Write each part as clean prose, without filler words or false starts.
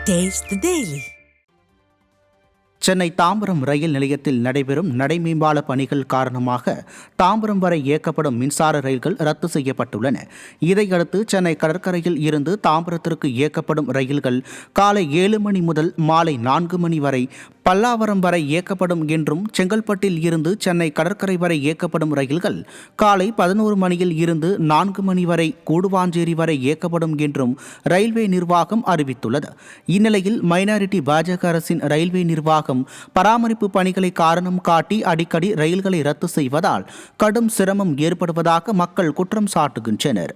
Taste the Daily. Chennai Tambaram ரயில் நிலையத்தில் நடைபெறும் நடைமேம்பால பணிகள் காரணமாக தாம்பரம் வரை இயக்கப்படும் மின்சார ரயில்கள் ரத்து செய்யப்பட்டுள்ளன. இதையடுத்து சென்னை கடற்கரையில் இருந்து தாம்பரத்திற்கு இயக்கப்படும் ரயில்கள் காலை 7 மணி முதல் மாலை 4 மணி வரை பல்லாவரம் வரை இயக்கப்படும் என்றும், செங்கல்பட்டில் இருந்து சென்னை கடற்கரை வரை இயக்கப்படும் ரயில்கள் காலை 11 மணியில் இருந்து 4 மணி வரை கூடுவாஞ்சேரி வரை இயக்கப்படும் என்றும் ரயில்வே நிர்வாகம் அறிவித்துள்ளது. இந்நிலையில் மைனாரிட்டி பாஜக அரசின் ரயில்வே நிர்வாகம் பராமரிப்பு பணிகளை காரணம் காட்டி அடிக்கடி ரயில்களை ரத்து செய்வதால் கடும் சிரமம் ஏற்படுவதாக மக்கள் குற்றம் சாட்டுகின்றனர்.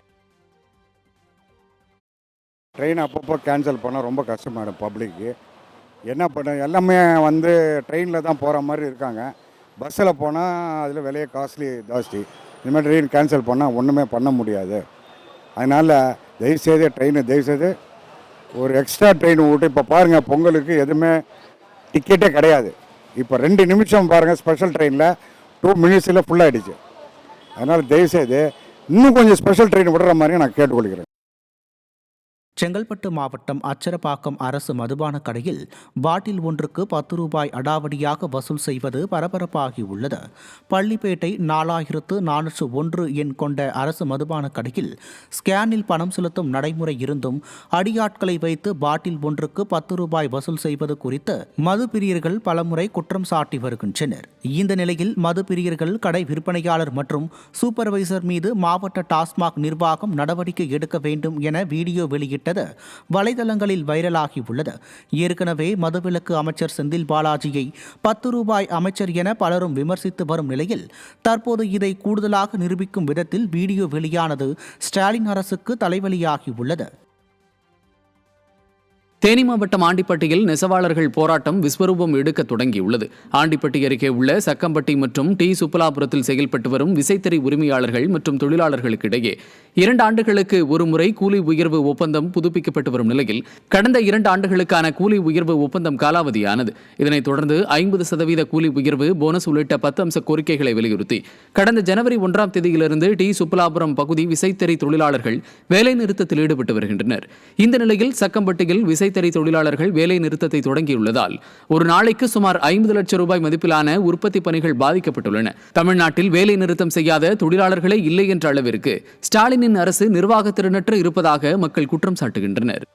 ட்ரெயின் அப்பப்போ கேன்சல் பண்ணால் ரொம்ப கஷ்டமாயிடும் பப்ளிக்கு. என்ன பண்ண எல்லாமே ட்ரெயினில் தான் போகிற மாதிரி இருக்காங்க. பஸ்ஸில் போனால் அதில் விலையை காஸ்ட்லி ஜாஸ்தி. இதுமாதிரி ட்ரெயின் கேன்சல் பண்ணால் ஒன்றுமே பண்ண முடியாது. அதனால் தயவுசெய்து தயவுசெய்து ஒரு எக்ஸ்ட்ரா ட்ரெயின் விட்டு, இப்போ பாருங்கள் பொங்கலுக்கு எதுவுமே டிக்கெட்டே கிடையாது. இப்போ 2 நிமிஷம் பாருங்கள், ஸ்பெஷல் ட்ரெயினில் 2 மினிட்ஸில் ஃபுல்லாகிடுச்சு. அதனால் தயவுசெய்து இன்னும் கொஞ்சம் ஸ்பெஷல் ட்ரெயின் விடுற மாதிரி நான் கேட்டுக்கொள்கிறேன். செங்கல்பட்டு மாவட்டம் அச்சரப்பாக்கம் அரசு மதுபான கடையில் பாட்டில் ஒன்றுக்கு 10 ரூபாய் அடாவடியாக வசூல் செய்வது பரபரப்பாகியுள்ளது. பள்ளிப்பேட்டை 4401 எண் கொண்ட அரசு மதுபான கடையில் ஸ்கேனில் பணம் செலுத்தும் நடைமுறை இருந்தும் அடியாட்களை வைத்து பாட்டில் ஒன்றுக்கு 10 ரூபாய் வசூல் செய்வது குறித்து மது பிரியர்கள் பலமுறை குற்றம் சாட்டி வருகின்றனர். இந்த நிலையில் மது பிரியர்கள், கடை விற்பனையாளர் மற்றும் சூப்பர்வைசர் மீது மாவட்ட டாஸ்மாக் நிர்வாகம் நடவடிக்கை எடுக்க வேண்டும் என வீடியோ வெளியிட்டது வலைதளங்களில் வைரலாகியுள்ளது. ஏற்கனவே மதுவிலக்கு அமைச்சர் செந்தில் பாலாஜியை 10 ரூபாய் அமைச்சர் என பலரும் விமர்சித்து வரும் நிலையில் தற்போது இதை கூடுதலாக நிரூபிக்கும் விதத்தில் வீடியோ வெளியானது ஸ்டாலின் அரசுக்கு தலைவலியாகியுள்ளது. தேனி மாவட்டம் ஆண்டிப்பட்டியில் நெசவாளர்கள் போராட்டம் விஸ்வரூபம் எடுக்க தொடங்கியுள்ளது. ஆண்டிப்பட்டி அருகே உள்ள சக்கம்பட்டி மற்றும் டி சுப்பலாபுரத்தில் செயல்பட்டு வரும் விசைத்தறி உரிமையாளர்கள் மற்றும் தொழிலாளர்களுக்கு இடையே 2 ஆண்டுகளுக்கு ஒருமுறை கூலி உயர்வு ஒப்பந்தம் புதுப்பிக்கப்பட்டு வரும் நிலையில் கடந்த 2 ஆண்டுகளுக்கான கூலி உயர்வு ஒப்பந்தம் காலாவதியானது. இதனைத் தொடர்ந்து 50% கூலி உயர்வு, போனஸ் உள்ளிட்ட 10 அம்ச கோரிக்கைகளை வலியுறுத்தி கடந்த ஜனவரி 1ஆம் தேதியிலிருந்து டி சுப்பலாபுரம் பகுதி விசைத்தறி தொழிலாளர்கள் வேலைநிறுத்தத்தில் ஈடுபட்டு வருகின்றனர். இந்த நிலையில் சக்கம்பட்டியில் விசைத்தறி தொழிலாளர்கள் வேலை நிறுத்தத்தை தொடங்கியுள்ளதால் ஒரு நாளைக்கு சுமார் 50 லட்சம் ரூபாய் மதிப்பிலான உற்பத்தி பணிகள் பாதிக்கப்பட்டுள்ளன. தமிழ்நாட்டில் வேலை நிறுத்தம் செய்யாத தொழிலாளர்களே இல்லை என்ற அளவிற்கு ஸ்டாலினின் அரசு நிர்வாக திறனற்று இருப்பதாக மக்கள் குற்றம் சாட்டுகின்றனர்.